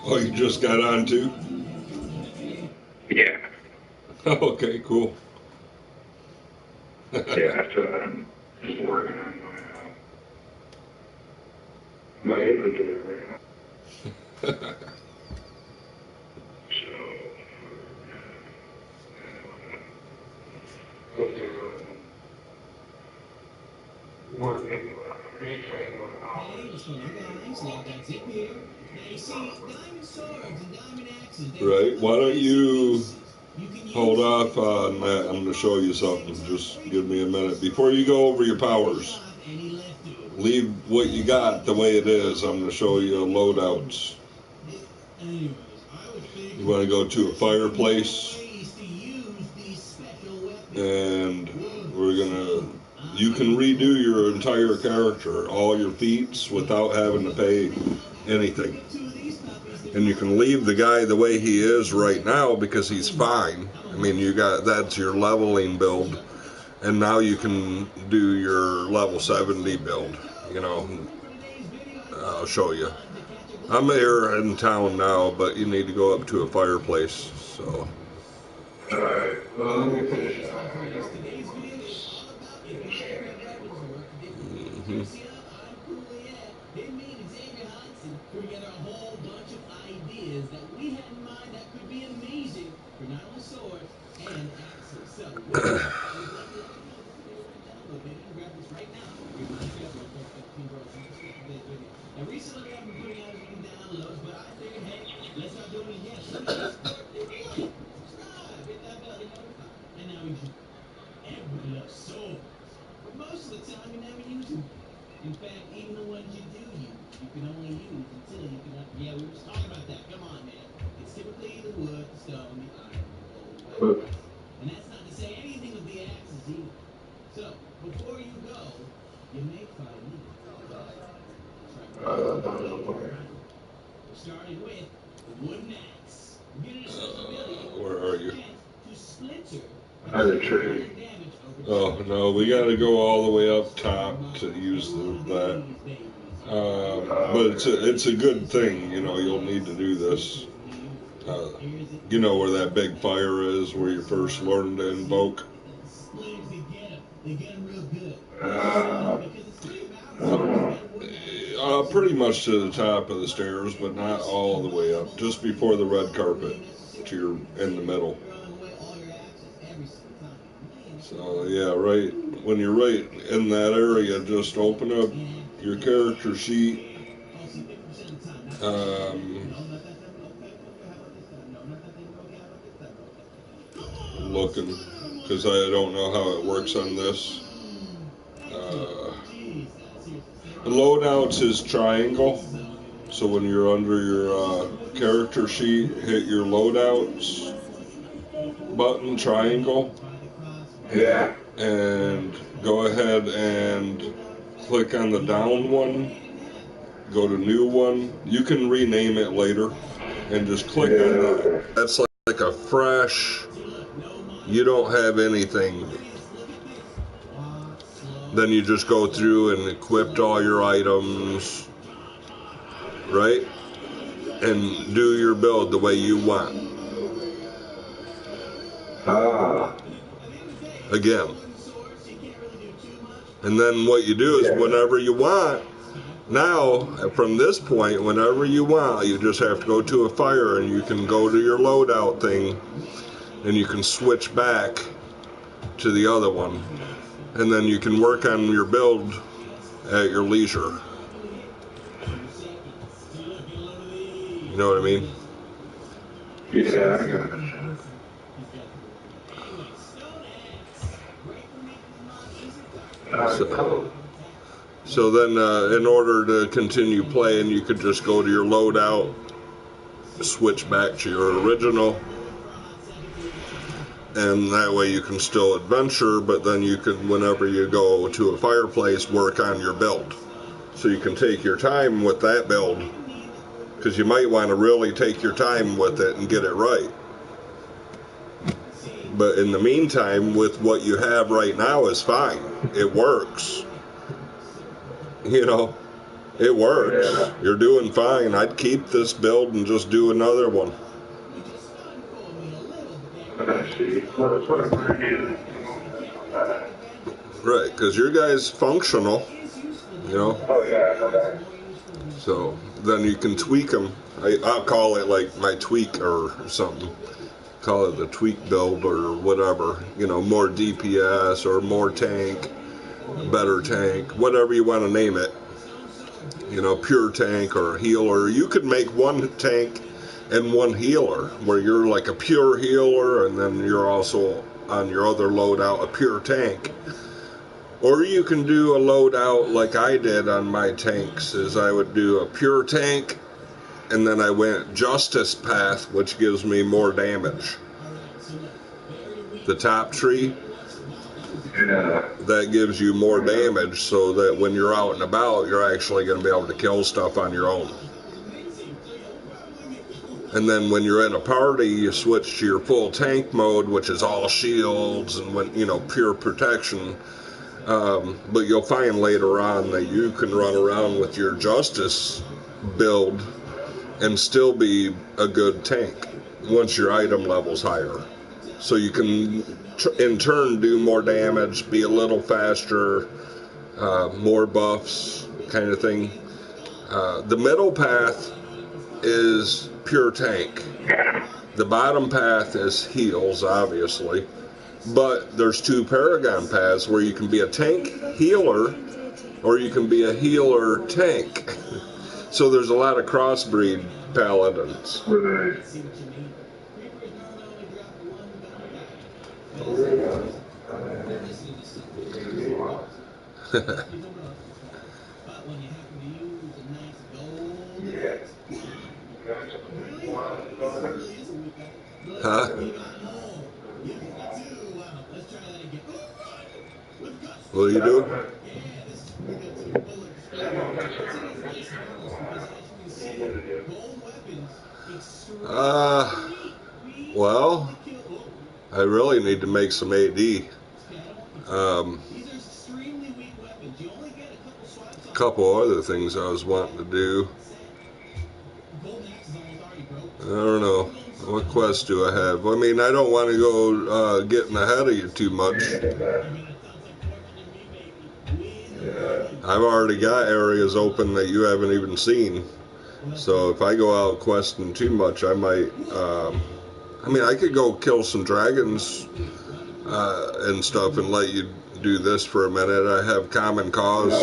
Oh, you just got on too? Yeah. Okay, cool. Yeah, so I'm just working on my inventory right now. So, go through one thing, retrain one hour. Hey, what's going on, guys? Long time Zip here. Now, you see, diamond swords and diamond axes, they Right, have why don't amazing you uses. You can hold use off on that? I'm going to show you something. Just give me a minute. Before you go over your powers, any leftovers. leave what you got the way it is. I'm going to show you loadouts. Anyways, I would think You want to go to a fireplace, ways to use these special weapons. and we're going to... You can redo your entire character, all your feats, without having to pay anything. And you can leave the guy the way he is right now because he's fine. I mean, you got that's your leveling build, and now you can do your level 70 build. You know, I'll show you. I'm here in town now, but you need to go up to a fireplace. So. Alright, well, let me finish that. Mm-hmm. Together a whole bunch of ideas that we had in mind that could be amazing for not only swords and axes. So, with that, I would like to let you know that today we're going to download it and grab this right now. Here's my schedule for 15 bros. I'm just going to this video. Now, recently I've been putting out as many downloads, but I figured, hey, let's not do it again. So, please support the video. Subscribe, hit that bell, get notified. And now we should. Everybody loves swords. But most of the time, you never use them. In fact, even the ones you do use, you can only use until you can. Yeah, we were just talking about that. Come on, man. It's typically the wood, the stone, the iron, the gold, and that's not to say anything with the axes either. So, before you go, you may find me. Starting with the wooden axe. Where are you? To splinter. Another tree. Oh no, we got to go all the way up top to use that. But it's a good thing, you know. You'll need to do this. You know where that big fire is, where you first learn to invoke. Pretty much to the top of the stairs, but not all the way up. Just before the red carpet, to your in the middle. So yeah, right when you're right in that area, just open up your character sheet. Looking, because I don't know how it works on this. The loadouts is triangle. So when you're under your character sheet, hit your loadouts button, triangle. Yeah. And go ahead and click on the down one. Go to new one. You can rename it later. And just click on that. That's like a fresh. You don't have anything. Then you just go through and equip all your items. Right? And do your build the way you want. Again. And then what you do is whenever you want, now from this point, whenever you want, you just have to go to a fire and you can go to your loadout thing and you can switch back to the other one. And then you can work on your build at your leisure. You know what I mean? Yeah, I got it. So then in order to continue playing, you could just go to your loadout, switch back to your original, and that way you can still adventure, but then you can, whenever you go to a fireplace, work on your build. So you can take your time with that build, because you might want to really take your time with it and get it right. But in the meantime, with what you have right now is fine. It works. You know, It works. Yeah. You're doing fine. I'd keep this build and just do another one. I see. Well, that's what I'm reading. Right, because your guy's functional, you know. Oh, yeah, okay. So then you can tweak them. I'll call it like my tweak or something. Call it the tweak build or whatever. You know, more DPS or more tank, better tank, whatever you want to name it. You know, pure tank or healer. You could make one tank and one healer, where you're like a pure healer and then you're also on your other loadout a pure tank. Or you can do a loadout like I did on my tanks, is I would do a pure tank and then I went justice path, which gives me more damage. The top tree, Yeah. that gives you more damage so that when you're out and about, you're actually going to be able to kill stuff on your own. And then when you're in a party, you switch to your full tank mode, which is all shields and when, you know, pure protection. But you'll find later on that you can run around with your justice build and still be a good tank once your item level's higher. So you can in turn do more damage, be a little faster, more buffs, kind of thing. The middle path is pure tank. The bottom path is heals, obviously. But there's two Paragon paths where you can be a tank healer or you can be a healer tank. So there's a lot of crossbreed paladins. Right. Huh? What do you do? Well, I really need to make some AD. A couple other things I was wanting to do. I don't know. What quest do I have? I mean, I don't want to go getting ahead of you too much. I've already got areas open that you haven't even seen. So if I go out questing too much, I might. I mean, I could go kill some dragons and stuff and let you do this for a minute. I have common cause.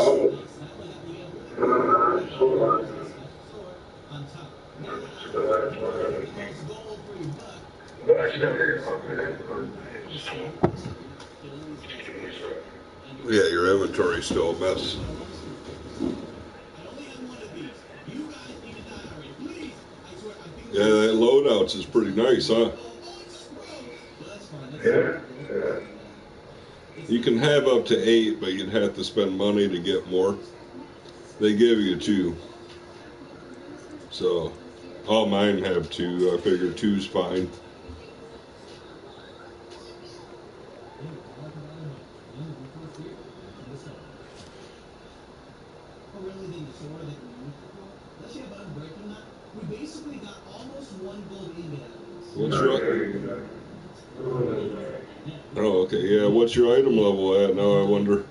Yeah, your inventory's still a mess. Yeah, that loadouts is pretty nice, huh? Yeah. You can have up to 8, but you'd have to spend money to get more. They give you 2. So, all mine have 2. I figure 2's fine. What's your... Oh, okay, yeah. What's your item level at now, I wonder?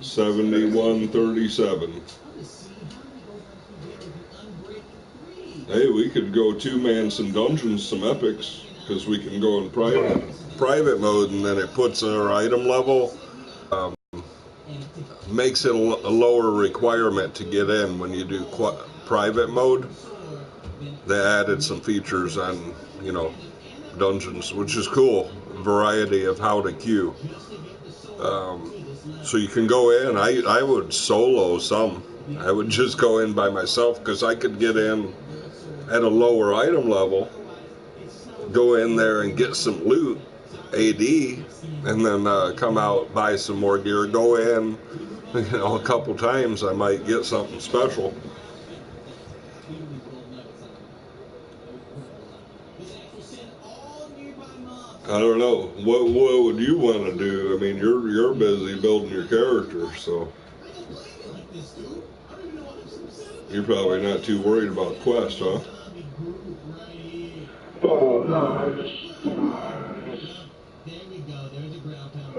7137. Hey, we could go 2-man some dungeons, some epics, because we can go in private mode, and then it puts our item level, makes it a lower requirement to get in when you do private mode. They added some features on, you know, dungeons, which is cool. Variety of how to queue. So you can go in. I would solo some. I would just go in by myself because I could get in at a lower item level, go in there and get some loot, AD, and then come out, buy some more gear, go in, you know, a couple times I might get something special. I don't know. What would you want to do? I mean, you're busy building your character, so you're probably not too worried about quest, huh? Oh, no, I just. There we go. There's a ground pound.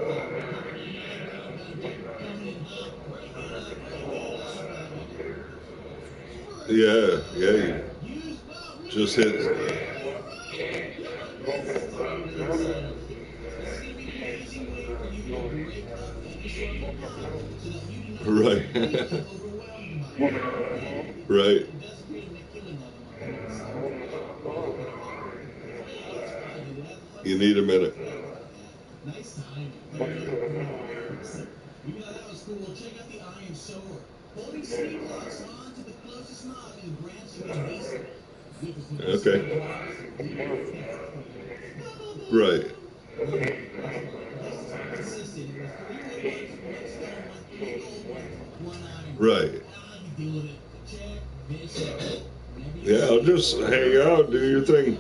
Coming in hot. Break it up. Yeah, yeah. You just hit. Right. Right. You need a minute. Nice timing. You know, that was cool. Check out the iron sword. Holding speed locks on to the closest knob and grants you a haste. Okay. Right. Right. Yeah, I'll just hang out, do your thing.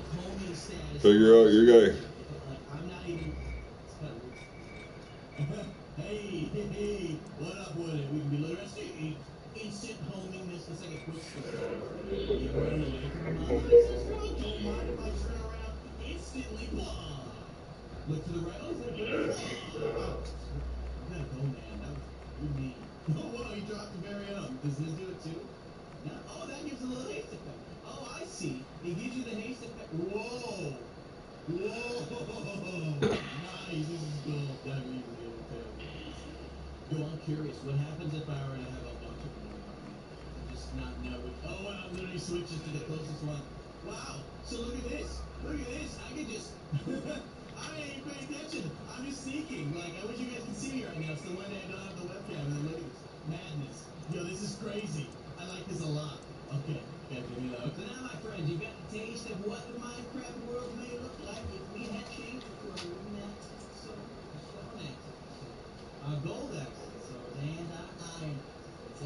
Figure out your guy. Hey, what up with it? We can be literacy. Instant homing this. Let's take a quick story. You're running away from your mom. Don't mind if I turn around. Instantly, blah. Look to the right. Oh, look to the right. You gotta go, man. That was mean. Oh, wow, you dropped the very end. Does this do it too? No? Oh, that gives a little haste effect. Oh, I see. It gives you the haste effect. Whoa. Whoa. Nice. This is cool. That means the old tale. Yo, I'm curious. What happens if I were to have a bunch of them? Just not know which. Oh, wow. It literally switches to the closest one. Wow. So look at this. Look at this. I can just. I ain't paying attention. I'm just sneaking. Like, I wish you guys could see me right now. It's the one that I don't have the webcam. And look at this. Madness. Yo, this is crazy. I like this a lot. Okay. So now, my friends, you got the taste of what the Minecraft world may look like if we had changed it for a stone axe. Gold axes. So, and iron. So.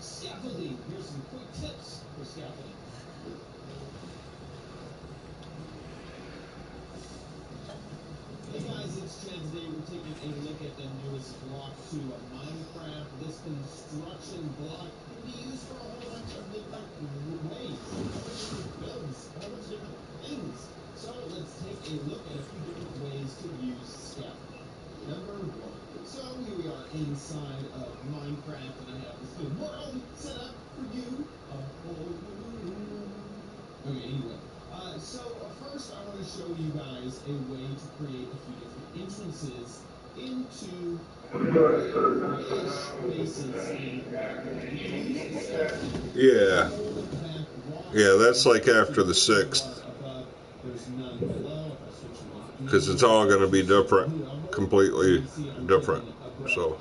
Scaffolding. Here's some quick tips for scaffolding. Hey guys, it's Chad. Today we're taking a look at the newest block to Minecraft. This construction block can be used for a whole bunch of different ways, a whole bunch of different builds, a whole bunch of different things. So let's take a look at a few different ways to use scaffolding. Number one. So here we are inside of Minecraft, and I have this good world set up for you. Okay, anyway. First I want to show you guys a way to create a few different entrances into spaces. Yeah. Yeah, that's like after the 6th. Because it's all going to be different. Completely different. So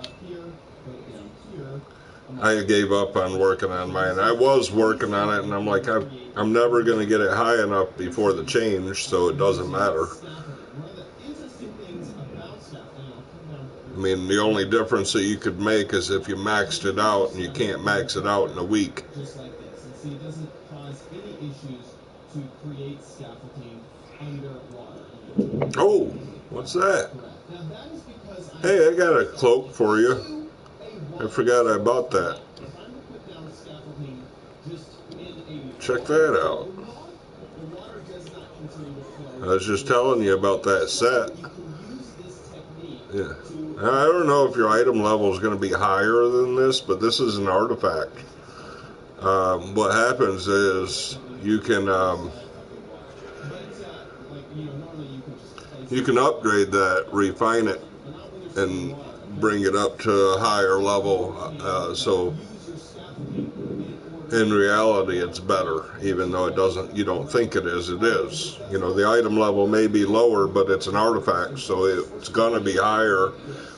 I gave up on working on mine. I was working on it, and I'm like, I'm never going to get it high enough before the change, so it doesn't matter. I mean, the only difference that you could make is if you maxed it out, and you can't max it out in a week. Just like this. And see, it doesn't cause any issues to create scaffolding underwater. Oh, what's that? Hey, I got a cloak for you. I forgot I bought that. Check that out. I was just telling you about that set. Yeah. I don't know if your item level is going to be higher than this, but this is an artifact. What happens is you can upgrade that, refine it, and bring it up to a higher level. So in reality, it's better, even though you don't think it is. It is. You know, the item level may be lower, but it's an artifact, so it's gonna be higher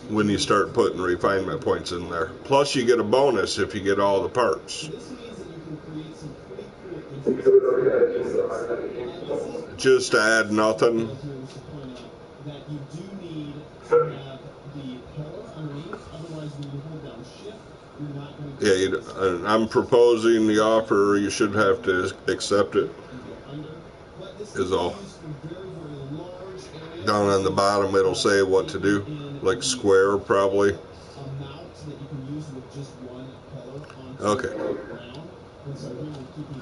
when you start putting refinement points in there. Plus you get a bonus if you get all the parts. Just add nothing. Yeah, I'm proposing the offer. You should have to accept it. Is all. Down on the bottom it'll say what to do, like square probably. Okay.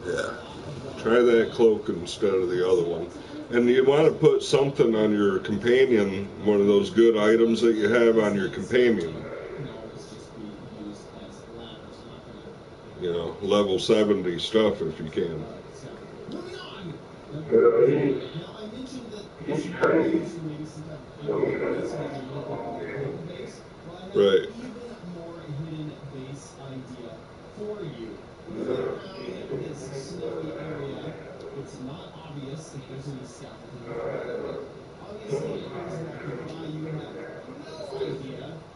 Yeah. Try that cloak instead of the other one. And you want to put something on your companion, one of those good items that you have on your companion. You know, level 70 stuff if you can. Right. It's not obvious if there's any scaffolding. Obviously,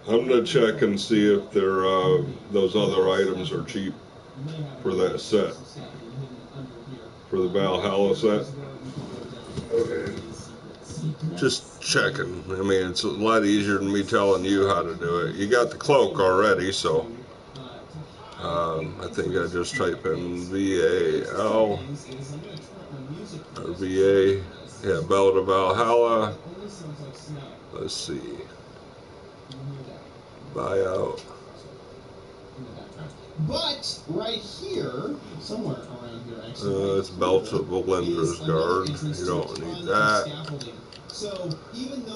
I'm gonna check and see if those other items are cheap for that set, for the Valhalla set. Just checking. I mean, it's a lot easier than me telling you how to do it. You got the cloak already, so I think I just type in VAL or VA. Yeah, Bell to Valhalla. Let's see. Buyout. But right here, somewhere around here, actually. It's Belt of Belinda's Guard. You don't need that.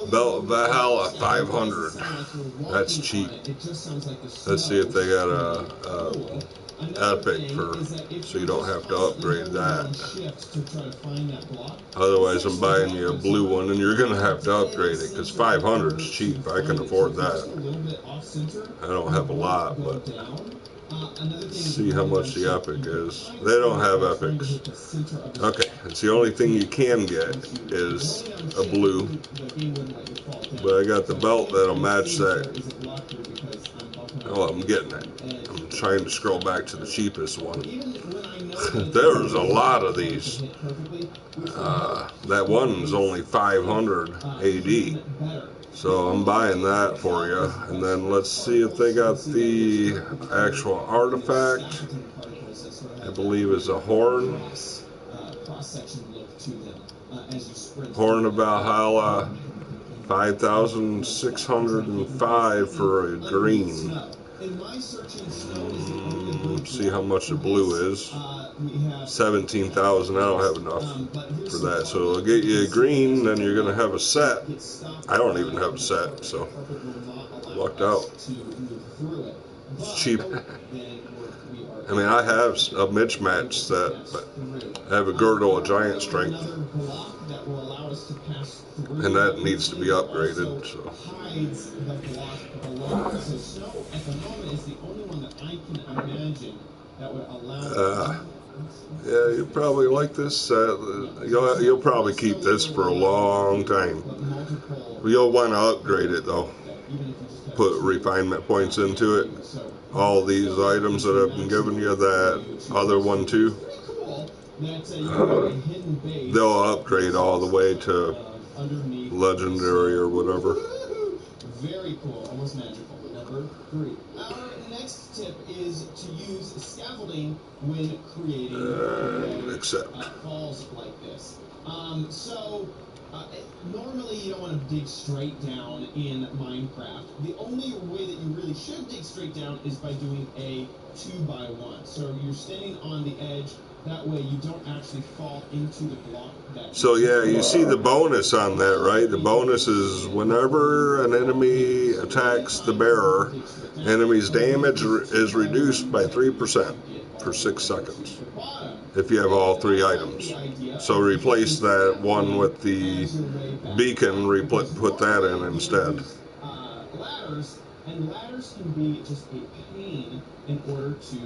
Belt of Valhalla 500. That's cheap. Let's see if they got a epic so you don't have to upgrade that. Otherwise, I'm buying you a blue one, and you're gonna have to upgrade it because 500 is cheap. I can afford that. I don't have a lot, but let's see how much the epic is. They don't have epics. Okay, it's the only thing you can get is a blue. But I got the belt that'll match that. Oh, I'm getting it. I'm trying to scroll back to the cheapest one. There's a lot of these. That one's only 500 AD. So I'm buying that for you. And then let's see if they got the actual artifact. I believe is a horn. Horn of Valhalla. 5,605 for a green. See how much the blue is. 17,000. I don't have enough for that. So I'll get you a green, then you're going to have a set. I don't even have a set, so lucked out. It's cheap. I mean, I have a mismatch set, but I have a girdle of giant strength, and that needs to be upgraded. So. Yeah, you probably like this set. You'll probably keep this for a long time. You'll want to upgrade it though. Put refinement points into it. All these items that I've been giving you, that other one too, they'll upgrade all the way to legendary or whatever. Very cool, almost magical. Number 3. Our next tip is to use scaffolding when creating falls like this. Normally you don't want to dig straight down in Minecraft. The only way that you really should dig straight down is by doing a 2x1. So you're standing on the edge. That way you don't actually fall into the block. So yeah, you see the bonus on that, right? The bonus is whenever an enemy attacks the bearer, enemy's damage is reduced by 3% for 6 seconds. If you have all 3 items. So replace that one with the beacon, put that in instead. Ladders can be just a pain in order to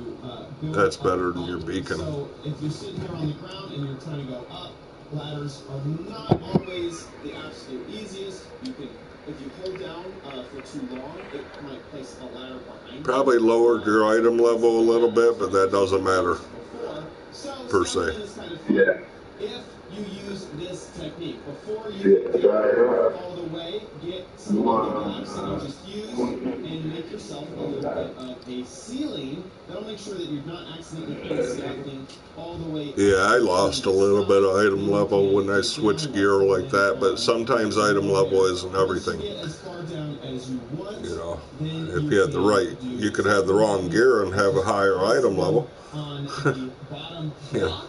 build. That's better than your beacon. So if you're sitting here on the ground and you're trying to go up, ladders are not always the absolute easiest. You can, if you hold down for too long, it might place a ladder behind you. Probably lowered your item level a little bit, but that doesn't matter per se. Yeah. If you use this technique before you get all the way, get some of the blocks that you just used and make yourself a little bit of a ceiling. That'll make sure that you're not accidentally scaffolding all the way. Yeah, I lost a little bit of item level when I switched gear like that, but sometimes item level isn't everything. You know, if you had the right, you could have the wrong gear and have a higher item level. Yeah.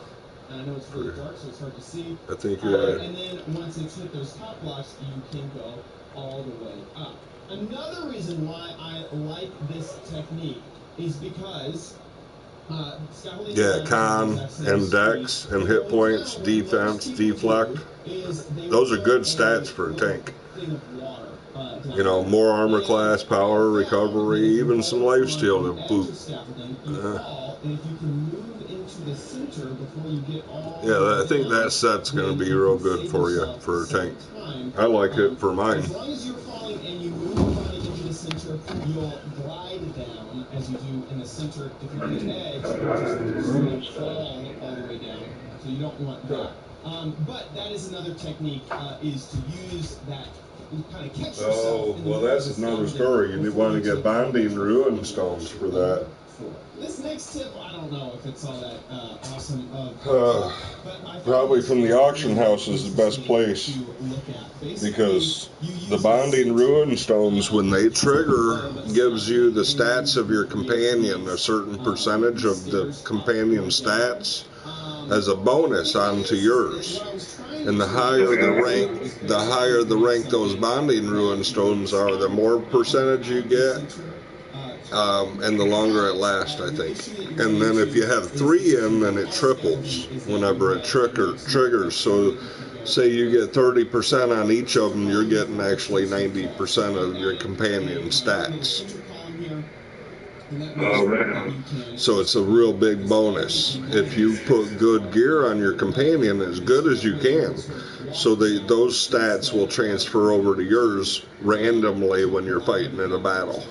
And I know it's really dark, so it's hard to see. I think you're right. And then once it's hit those top blocks, you can go all the way up. Another reason why I like this technique is because yeah, con and dex and hit points, defense, deflect. Those are good stats for a tank. You know, more armor class, power, recovery, even some lifesteal to boot. Yeah, I think that set's going to be real good for you for a tank. I like it for mine. As long as you're falling and you move your body into the center, you'll glide down as you do in the center. If you're on the edge, you'll just sort of fall all the way down. So you don't want that. But that is another technique, is to use that. Kind of catch yourself. Oh, well, that's another story. You want to get bonding ruin stones for that. This next tip, I don't know if it's all that awesome. Probably from the auction house is the best place, because the bonding ruin stones, when they trigger, gives you the stats of your companion, a certain percentage of the companion stats as a bonus onto yours. And the higher the rank those bonding ruin stones are, the more percentage you get, and the longer it lasts, I think. And then if you have 3 in, then it triples whenever it triggers. So say you get 30% on each of them, you're getting actually 90% of your companion stats. Oh, man. So it's a real big bonus if you put good gear on your companion, as good as you can. So those stats will transfer over to yours randomly when you're fighting in a battle.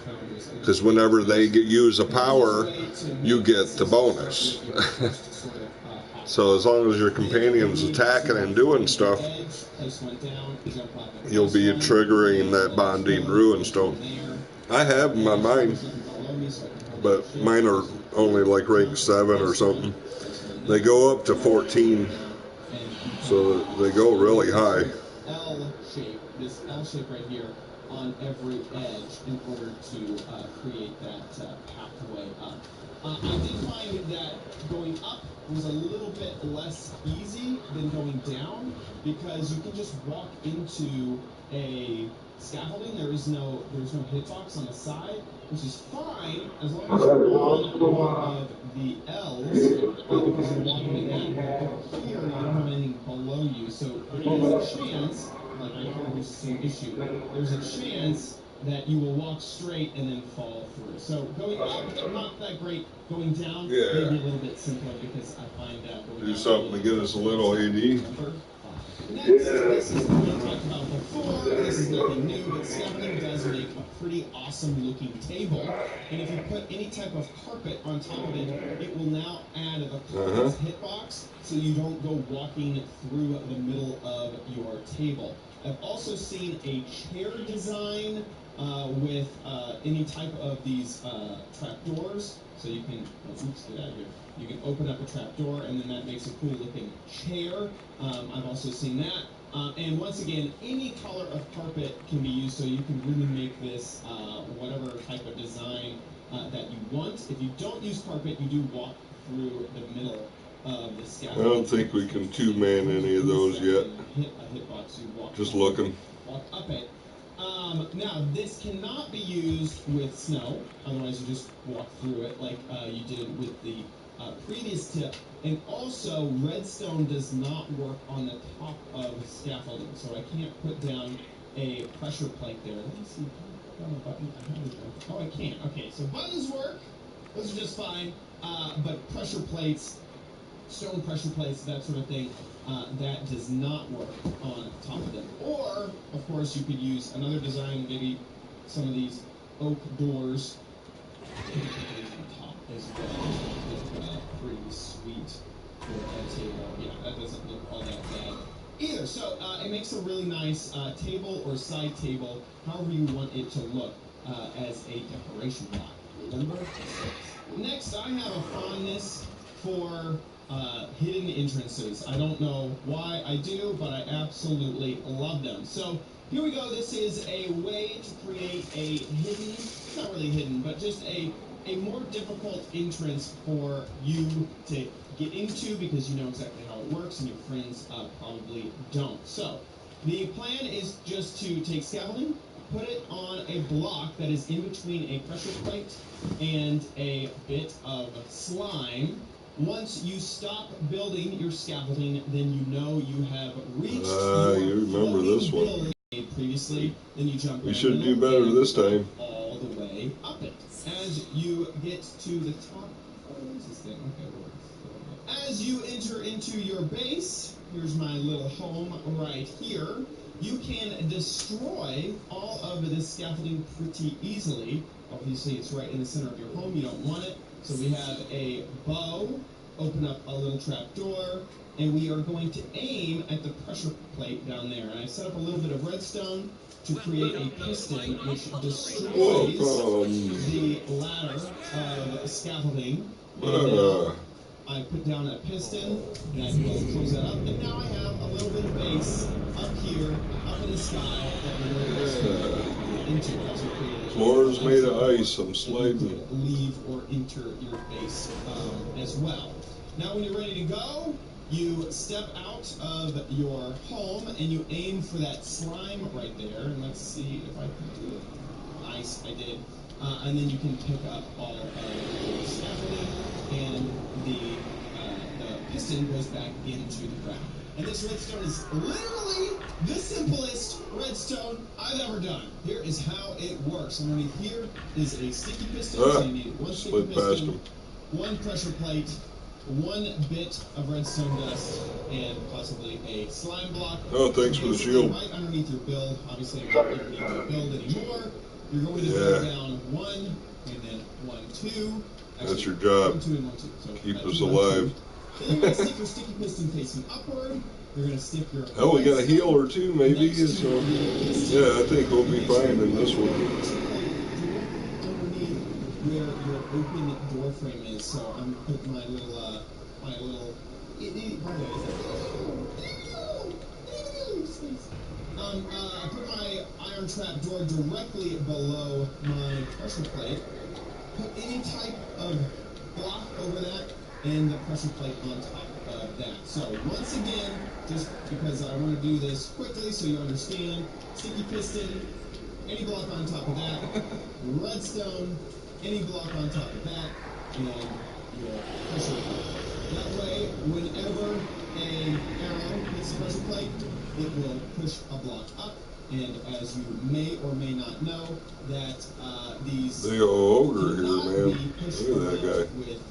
Because whenever they use a power, you get the bonus. So as long as your companion's attacking and doing stuff, you'll be triggering that bonding ruin stone. I have them on mine, but mine are only like rank 7 or something. They go up to 14, so they go really high. L shape, this L shape right here on every edge in order to create that pathway up. I did find that going up was a little bit less easy than going down, because you can just walk into a scaffolding. There's no hitbox on the side, which is fine as long as you're on one of the L's, because you're walking it down. Here, you don't have anything below you, so there's a chance, like I hear there's some issue, there's a chance that you will walk straight and then fall through. So going up, not that great. Going down, maybe a little bit simpler, because I find going Do something to get us a little AD. Next, this is what we talked about before. This is nothing new, but scaffolding does make a pretty awesome looking table. And if you put any type of carpet on top of it, it will now add a carpet's hitbox, so you don't go walking through the middle of your table. I've also seen a chair design with any type of these trapdoors. So you can, get out of here. You can open up a trapdoor, and then that makes a cool looking chair. I've also seen that. And once again, any color of carpet can be used, so you can really make this whatever type of design that you want. If you don't use carpet, you do walk through the middle of the scaffold. I don't think we can 2-man any of those yet. Hit a hitbox, you walk. Just looking. Walk up it. Now, this cannot be used with snow, otherwise you just walk through it like you did with the previous tip. And also, redstone does not work on the top of scaffolding, so I can't put down a pressure plate there. Let me see. Oh, I can't. Okay, so buttons work. Those are just fine. But pressure plates stone pressure plates, that sort of thing, that does not work on top of them. Or, of course, you could use another design, maybe some of these oak doors on top as well. Look pretty sweet for a table. Yeah, that doesn't look all that bad either. So it makes a really nice table or side table, however you want it to look, as a decoration block. Number 6. Next, I have a fondness for hidden entrances. I don't know why I do, but I absolutely love them. So here we go. This is a way to create a hidden, not really hidden, but just a more difficult entrance for you to get into because you know exactly how it works and your friends probably don't. So the plan is just to take scaffolding, put it on a block that is in between a pressure plate and a bit of slime. Once you stop building your scaffolding, then you know you have reached you remember this one. build previously. Then you jump. We should do better this time. All the way up it. As you get to the top. Oh, where's this thing? Okay, as you enter into your base, here's my little home right here. You can destroy all of this scaffolding pretty easily. Obviously, it's right in the center of your home. You don't want it. So we have a bow, open up a little trap door, and we are going to aim at the pressure plate down there. And I set up a little bit of redstone to create a piston which destroys the ladder of scaffolding. And I put down a piston, and I will close that up, and now I have a little bit of base up here, up in the sky, that we're going to into. Floors made of ice, I'm sliding. Leave or enter your base as well. Now when you're ready to go, you step out of your home, and you aim for that slime right there, and let's see if I can do it. Nice, I did. And then you can pick up all of the scaffolding, and the piston goes back into the ground. And this redstone is literally the simplest redstone I've ever done. Here is how it works. Underneath here is a sticky piston. So you need one sticky piston, one pressure plate, one bit of redstone dust, and possibly a slime block. Oh, thanks for the shield. Right underneath your build. Obviously, I'm not underneath your build anymore. You're going to go down 1, and then 1, 2. Actually, that's your job. 1, 2, and 1, 2. So keep us alive. Then you're going to stick your sticky piston facing upward. You're going to stick your... Oh, we got a healer too, maybe. So, yeah, I think we'll be fine in this one. Underneath where your open door frame is. So I'm putting my little... I put my iron trap door directly below my pressure plate. Put any type of block over that, and the pressure plate on top of that. So once again, just because I want to do this quickly so you understand, sticky piston, any block on top of that, redstone, any block on top of that, and your pressure plate. That way, whenever an arrow hits the pressure plate, it will push a block up. And as you may or may not know, that these big old ogre here, man. Look at that guy. With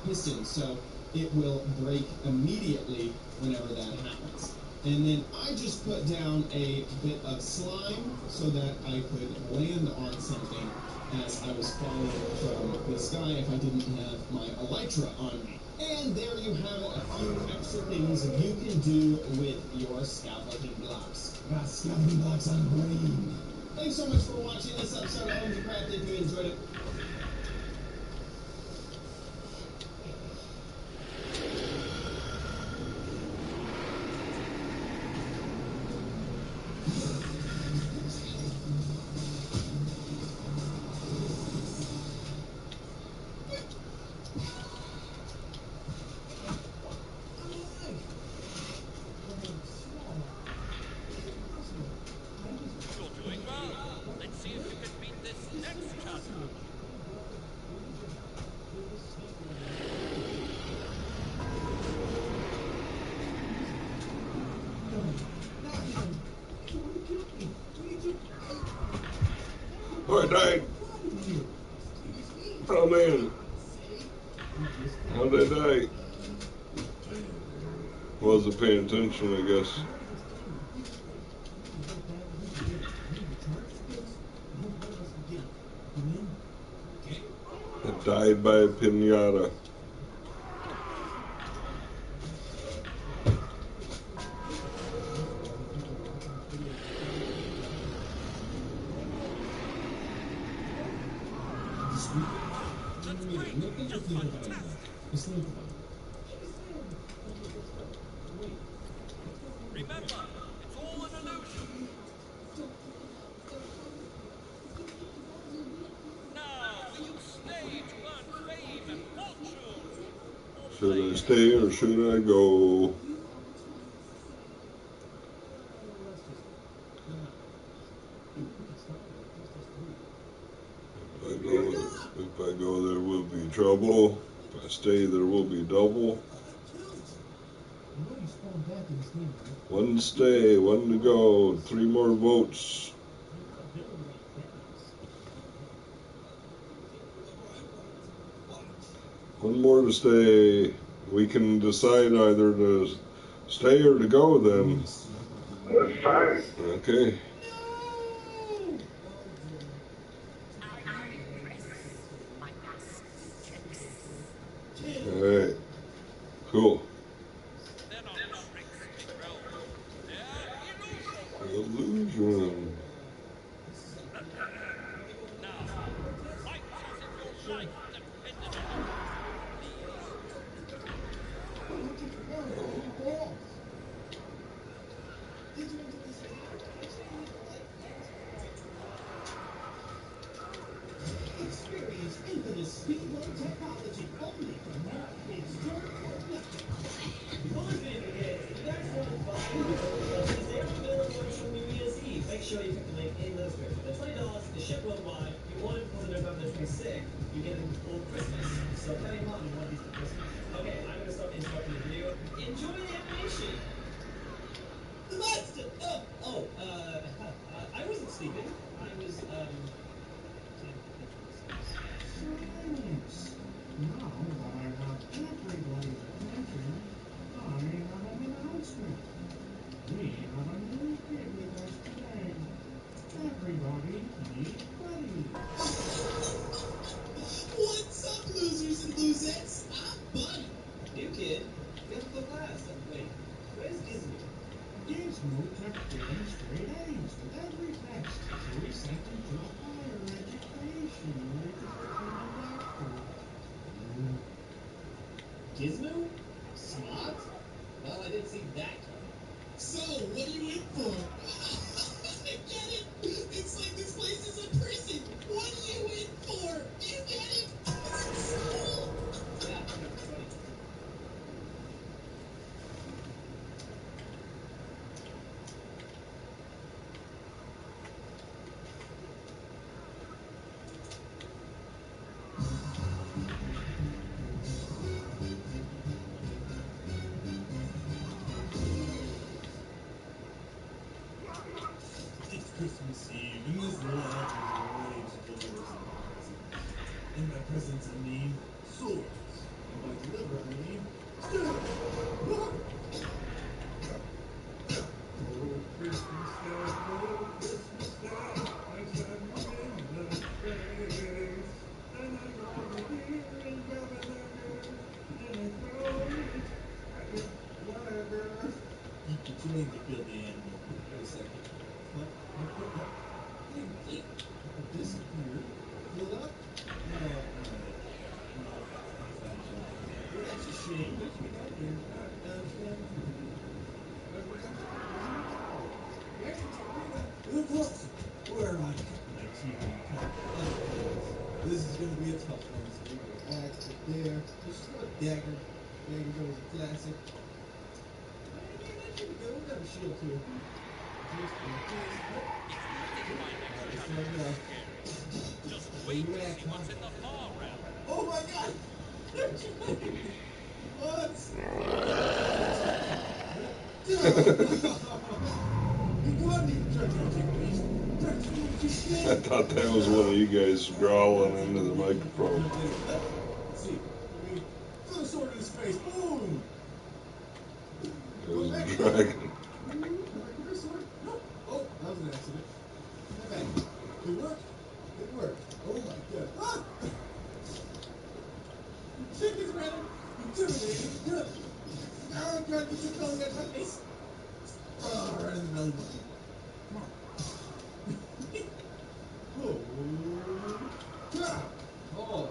pistons, so it will break immediately whenever that happens. And then I just put down a bit of slime so that I could land on something as I was falling from the sky if I didn't have my elytra on me. And there you have it, a few extra things you can do with your scaffolding blocks. Got scaffolding blocks on green. Thanks so much for watching this episode of Homes and Craft. If you enjoyed it, Oh, I died. Oh, man. How'd I die? wasn't paying attention, I guess. It died by a pinata. Remember, it's all an illusion. Now, will you stay to earn fame and fortune? Or Should I play stay or should I go? If I go, there will be trouble. If I stay, there will be double. One to stay, one to go. 3 more votes. One more to stay. We can decide either to stay or to go then. That's fine. Okay. Alright. Cool. they're not tricks, bro. They're illusions. Illusion. Now, fight as if your life depended on it. Experience infinite speedway technology only from Neverwinter. They are available until New Year's Eve. Make sure you pick the link in the description. They're $20 to ship worldwide. If you want it before November 26th, you get them before Christmas. So carry in mind you want these for Christmas. Okay, I'm going to start interrupting the video. Enjoy the animation. The monster! I wasn't sleeping. I was, Silence! Now that I have everybody's attention, I have an announcement. We have a new kid with us today. Everybody be ready. What's up, losers and losettes? I'm Buddy. New kid. Fifth of class. Wait, where's Gizmo? Gizmo kept getting straight A's with every test, so we sent him to a higher education where he could become a doctor. Gizmo? Smart? Well, I didn't see that coming. So, what are you in for? I get it! It's like this place is a prison! What are you in for? You get it? School! Yeah, that's funny. It's Christmas Eve, and this lodge is always full of presents. In my presents, I mean swords. And by deliver, I mean oh, Christmas Day, oh, Christmas Day, I stand in the face, and I go over here and grab a dagger, and I throw it at it, whatever. You train to build the animal. Wait a second. What? It disappeared. Filled up? No. Well, that's a shame. That's what I did. Look, where am I? My TV. This is going to be a tough one. So we go axe it there. Just throw a dagger. Dagger goes a classic. Here we go. We got a shield too. Just wait to see what's in the far realm. Oh my god! What? I thought that was one of you guys growling into the microphone. Let's see. Throw the sword in his face. Boom! It dragon. No. Oh, that was an accident. Come back. It worked. It worked. Oh my god. Ah! Chickens, man. Intimidating. Good. Oh god, you just don't get my face. Oh, right in the belly button. Come on. Oh. Yeah. Oh.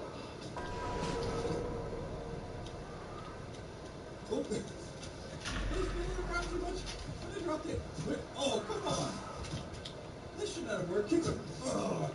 Oh. Did I drop too much? I dropped it. Wait. Oh, come on. This should not have worked. Kick him. Oh.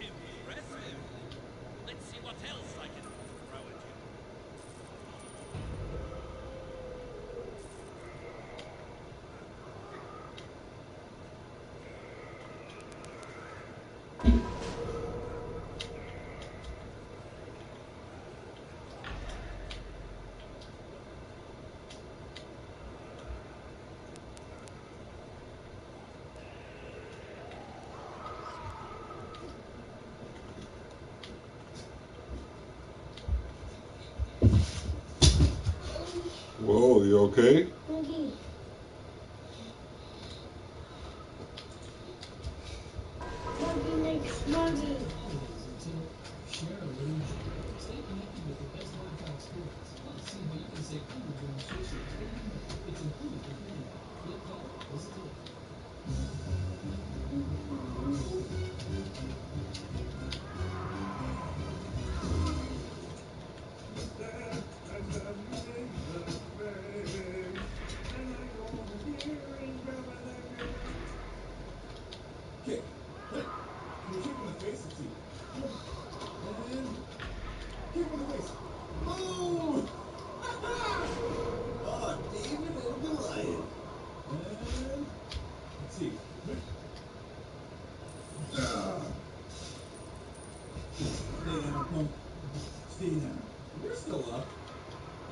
Impressive. Let's see what else I can throw at you. Whoa, you okay? Share a illusion. Stay connected with the best livestock sports. Plus, see how you can save food during switches. It's improved with Mini. Flip color. Listen to it. Kick. Hey. You kick him in the face, let's see. And kick him in the face. Oh! Oh, David and Goliath. And let's see. Stay down, punk. Stay down. You're still up.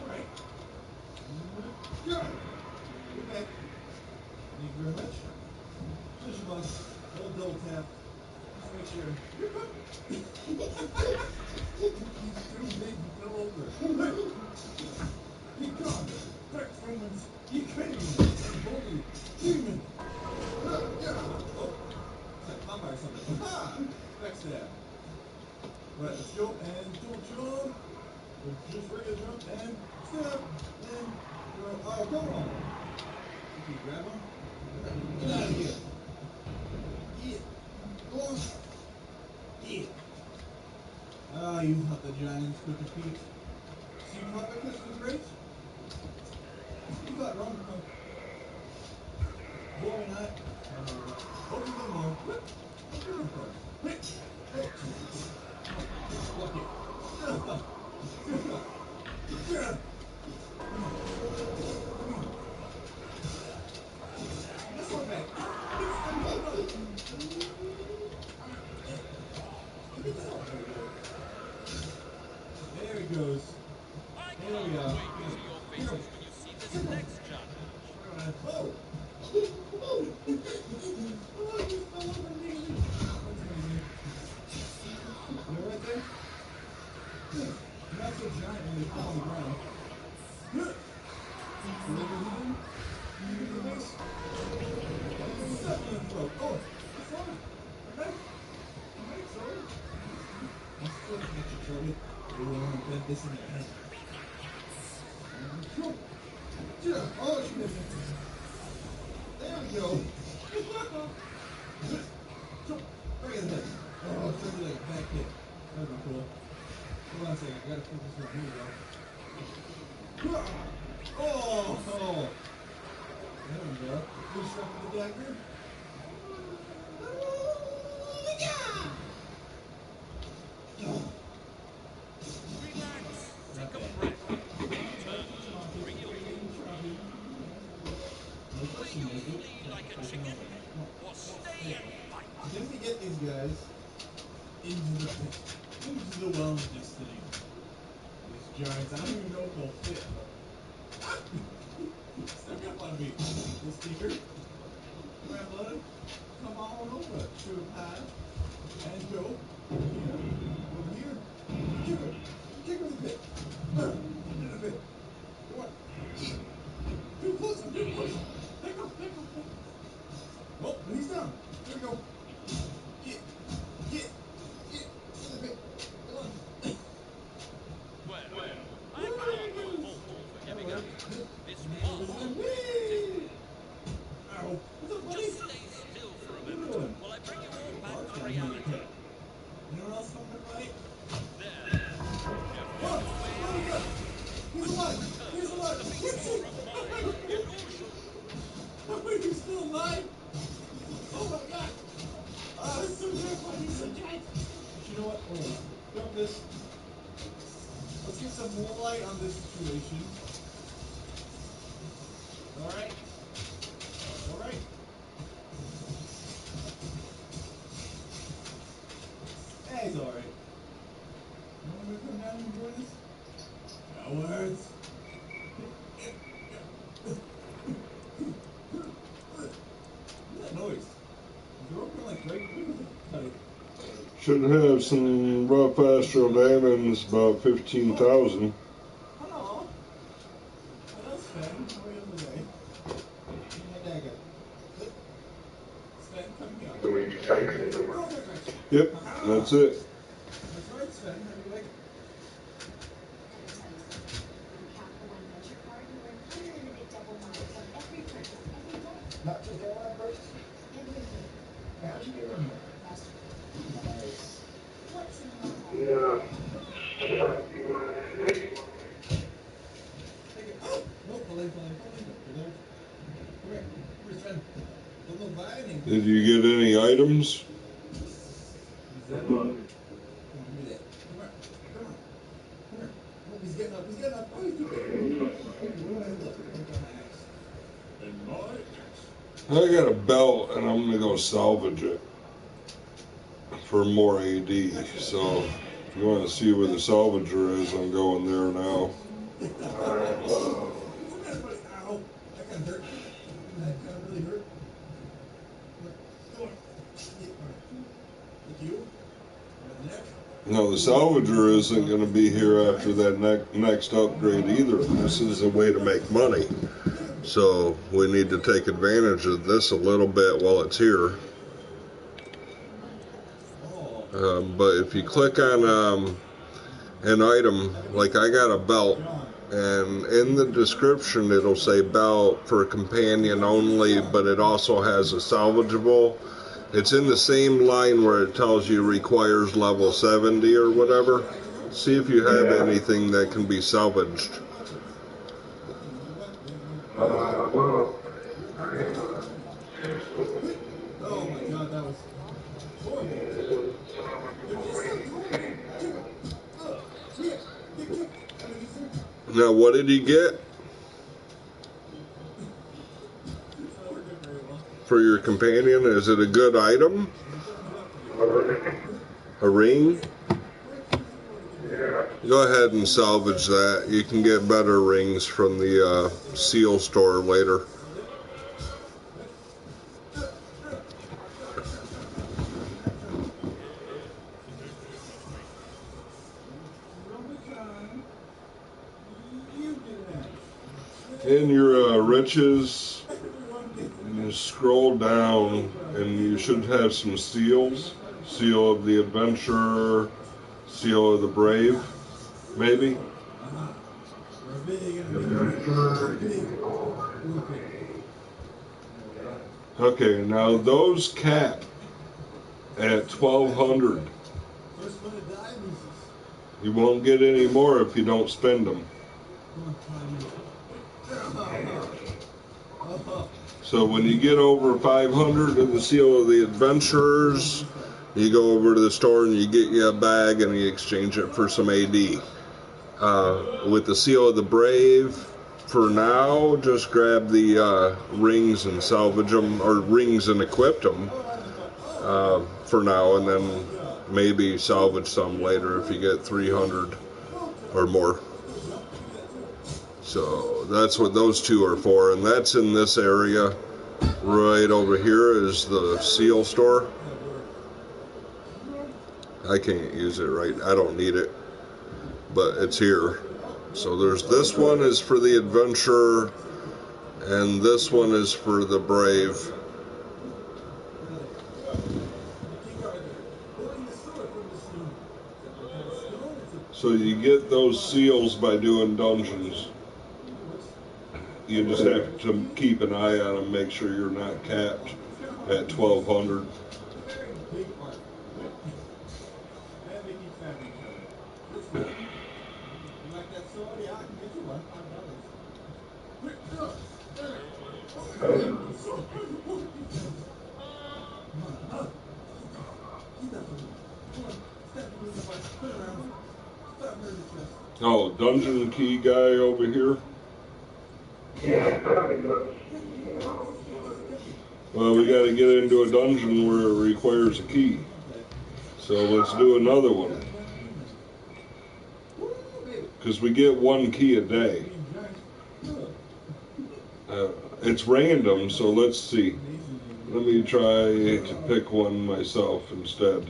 Alright. Go. Get back. Thank you very much. Finish him off. Double tap. Just make sure. You're good. He's too big to fell over. Hey! Be gone. Back Romans. Ukrainian. Holy demon. Oh. It's like Popeye or something. Ha! Backstab. Right, let's go. And don't jump. Just regular jump. And step. And oh, come on. Can you grab him? Get out of here. Yeah. Go on. Yeah. Ah, you thought the Giants could defeat. See how that Christmas race? You got wrong, punk. Boy, not. Open them more. What? What's your own card? Wait. Oh. Fuck it. Yeah. Let's go back. There it goes. I There we can't go. wait to see your faces when you see this next challenge. Oh! Oh, you fell over me. That's amazing. You right there? Good. You're not so giant when you fall on the ground. Good. You over here? You use the base? Step in the throat. Oh, it's fine. Okay? Okay, sorry. I'm still looking at you, Charlie. You want to bend this in your head. Cool. Yeah. Oh, she did it. There we go. Jump. Right in the head. Oh, it's really like a back kick. That would be cool. Hold on a second. I gotta flip this around. Here we go. Oh! Oh! There we go. Good stuff with the dagger. giants. I don't even know if they'll fit. Snuck up on me, little stinker. Come on, bud. Come on over. Sugar pie. And Joe. Here. Over here. Kick him. Kick him in the pit. In the pit. What? Too close. I'm too close. Pick him. Pick him. Pick him. Oh, and he's down. There we go. Get. Get. Get. In the pit. Come on. Well, I can't go full for giving up. This was Whee! Ow. What's up, buddy? just stay still for a moment while I bring you all back to reality. Anyone else coming to fight? There. Oh, oh my God. He's alive. He's alive. What's it? Wait, he's still alive? Oh my God. Oh, it's so terrifying. He's so giant. But you know what? Hold on. Drop this. Let's get some more light on this situation. Alright? Alright? Hey, it's alright. You want me to come down and join us? Cowards. What's that noise? Is the rope gonna like break? Cut it. Should have some rough astral diamonds, about 15,000. Hello. Hello, Sven. How are you today? Give me my dagger. Sven, come here. So we take it. Oh, that's right. Yep, that's it. That's right, Sven. How do you like it? Not just airline purchase? How'd you get in there? Nice. Yeah. Take it. Oh! Nope, pull in. You're there. Come here. Where's Sven? Don't look by anything. Did you get any items? He's there. Come on, give me that. Come on. Come on. Come here. Oh, he's getting up. He's getting up. Oh, he's too big. Look. Look at my axe. And my axe. I got a belt and I'm gonna go salvage it for more AD. So if you want to see where the salvager is, I'm going there now. Ow. That kind of hurt. That kind of really hurt. Come on. Yeah, all right. Thank you. Right neck. No, the salvager isn't going to be here after that next upgrade either. This is a way to make money. So we need to take advantage of this a little bit while it's here. But if you click on an item, like I got a belt, and in the description it'll say belt for companion only, but it also has a salvageable. It's in the same line where it tells you requires level 70 or whatever. See if you have anything that can be salvaged. Well, Oh my God, that was horrible. Now, what did he get for your companion? Is it a good item? A ring? Go ahead and salvage that. You can get better rings from the seal store later. In your riches, you scroll down and you should have some seals. Seal of the adventurer, seal of the brave, maybe. Okay, now those cap at 1,200. You won't get any more if you don't spend them. So when you get over 500 of the seal of the adventurers, you go over to the store and you get you a bag and you exchange it for some AD. With the seal of the brave, for now, just grab the rings and salvage them, or rings and equip them for now, and then maybe salvage some later if you get 300 or more. So that's what those two are for, and that's in this area. Right over here is the seal store. I can't use it right. I don't need it, but it's here. So there's this one is for the adventurer, and this one is for the brave. So you get those seals by doing dungeons. You just have to keep an eye on them, make sure you're not capped at 1200. Oh, dungeon key guy over here. Well, we got to get into a dungeon where it requires a key. So let's do another one. Because we get one key a day. It's random, so let's see. Let me try to pick one myself instead.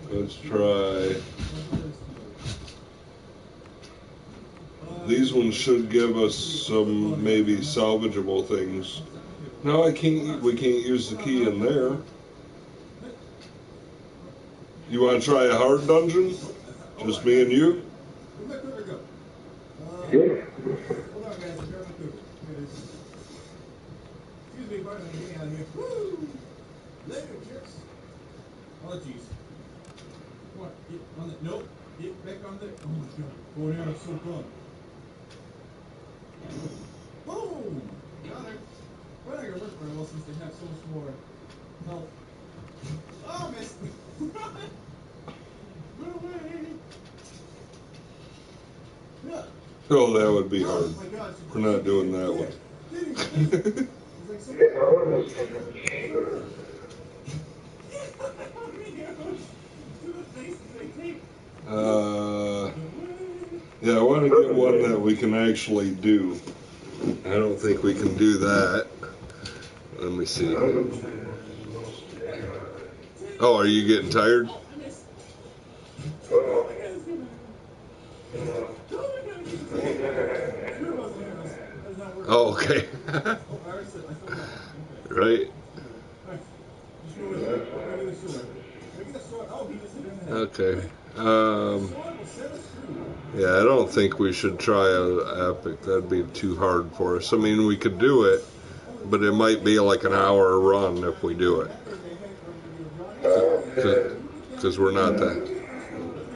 Let's try. These ones should give us some maybe salvageable things. No, I can't. We can't use the key in there. You want to try a hard dungeon? Just me and you? Yeah. Oh, jeez. What? Get on the. Nope. Get back on the. Oh my god. Going down is so fun. Boom! Got her. We're not gonna work very well since they have so much more health. Oh, missed. Run away! Yeah. Oh, that would be hard. Oh my god. We're not doing that one. It's like so. Yeah, I want to get one that we can actually do. I don't think we can do that. Let me see. Oh, are you getting tired? Oh, okay. Right. Okay. Yeah, I don't think we should try a epic. That'd be too hard for us. I mean, we could do it, but it might be like an hour run if we do it. Because we're not that.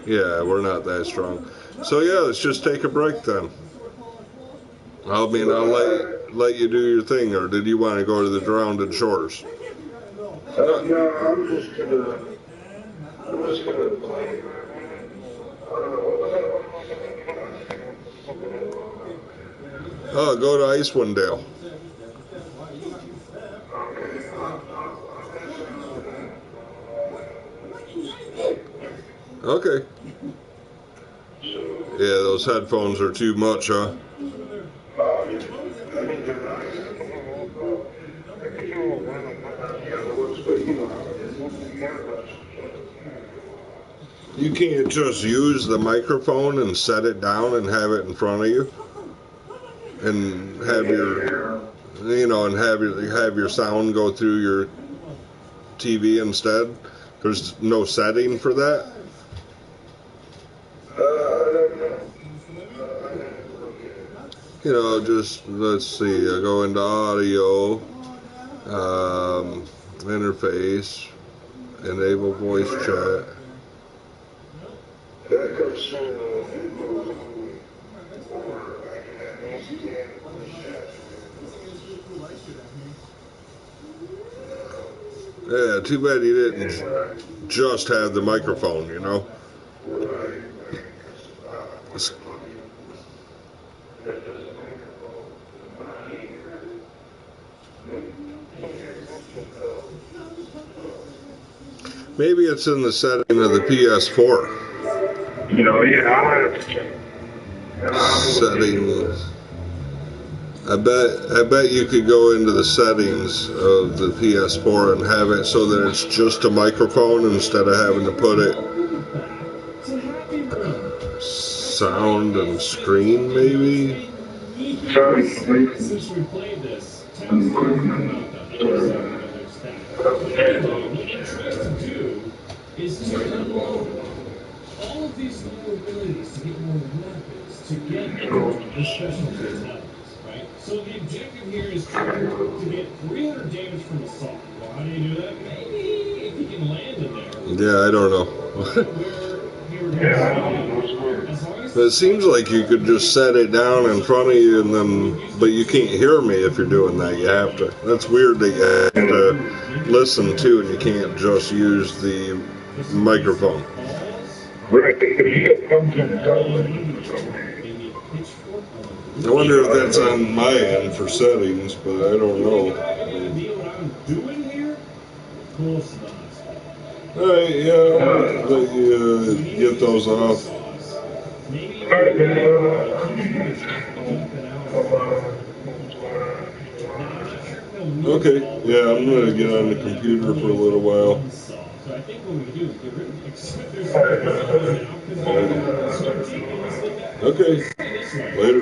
Yeah, we're not that strong. So yeah, let's just take a break then. I mean, I'll let you do your thing, or did you want to go to the Drowned Shores? No, I'm just gonna play. Oh, go to Icewind Dale. Okay. Yeah, those headphones are too much, huh? You can't just use the microphone and set it down and have it in front of you, and have your, and have your sound go through your TV instead. There's no setting for that. Just let's see. I go into audio, interface, enable voice chat. Yeah, too bad you didn't just have the microphone, Maybe it's in the setting of the PS4. You know, yeah, I might have to check. Settings. I bet you could go into the settings of the PS4 and have it so that it's just a microphone instead of having to put it sound and screen maybe. Since we played this, tell us a little bit about the upside of their stack. Anyway, what they're trying to do is to unload all of these new abilities to get more weapons, to get the special fatalities, right? So the objective here is to get 300 damage from assault. Well, how do you do that? Maybe if you can land in there. Yeah, I don't know. It seems like you could just set it down in front of you and then, but you can't hear me if you're doing that. You have to. That's weird that you have to listen to and you can't just use the microphone. Right, I wonder if that's on my end for settings, but I don't know. Alright, yeah, I'll let you get those off. Okay, yeah, I'm gonna get on the computer for a little while. Okay, later.